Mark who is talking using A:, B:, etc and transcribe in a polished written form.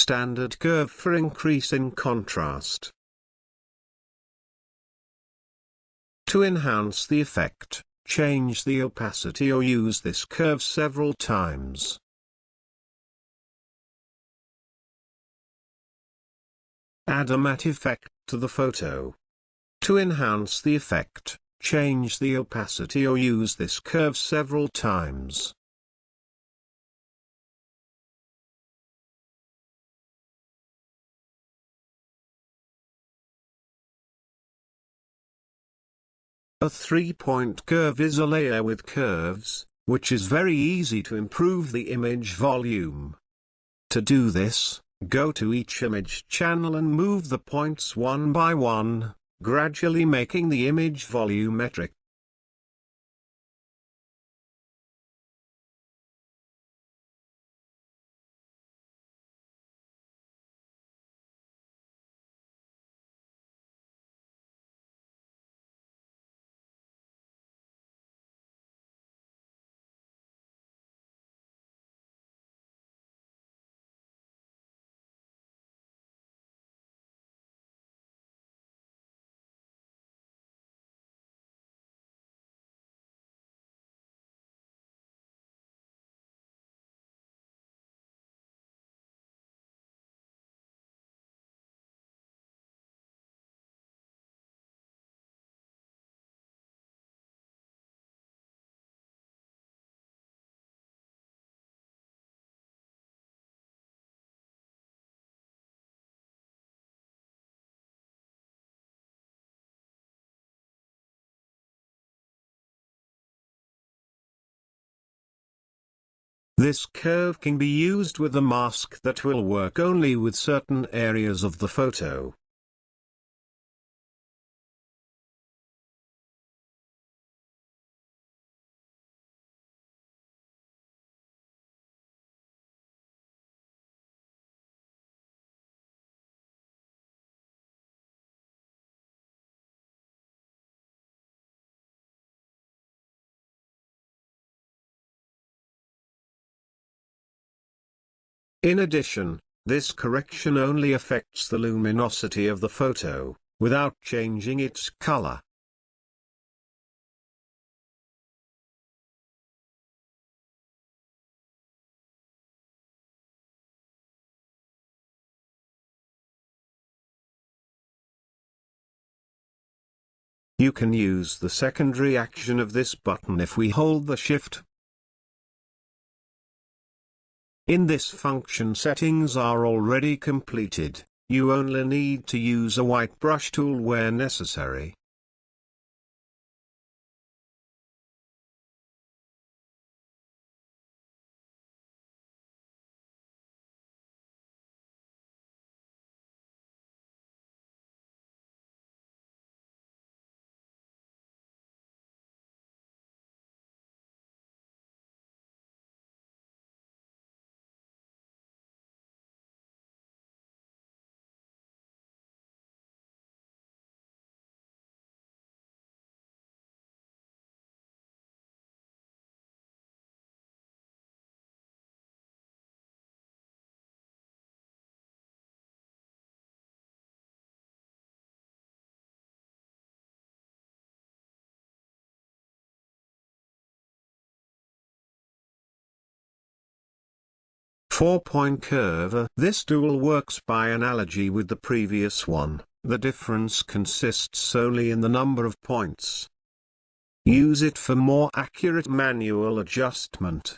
A: standard curve for increase in contrast. To enhance the effect, change the opacity or use this curve several times. Add a matte effect to the photo. To enhance the effect, change the opacity or use this curve several times. A 3-point curve is a layer with curves, which is very easy to improve the image volume. To do this, go to each image channel and move the points one by one, gradually making the image volumetric. This curve can be used with a mask that will work only with certain areas of the photo. In addition, this correction only affects the luminosity of the photo, without changing its color. You can use the secondary action of this button if we hold the Shift. In this function, settings are already completed. You only need to use a white brush tool where necessary. Four-point curve. This tool works by analogy with the previous one. The difference consists solely in the number of points. Use it for more accurate manual adjustment.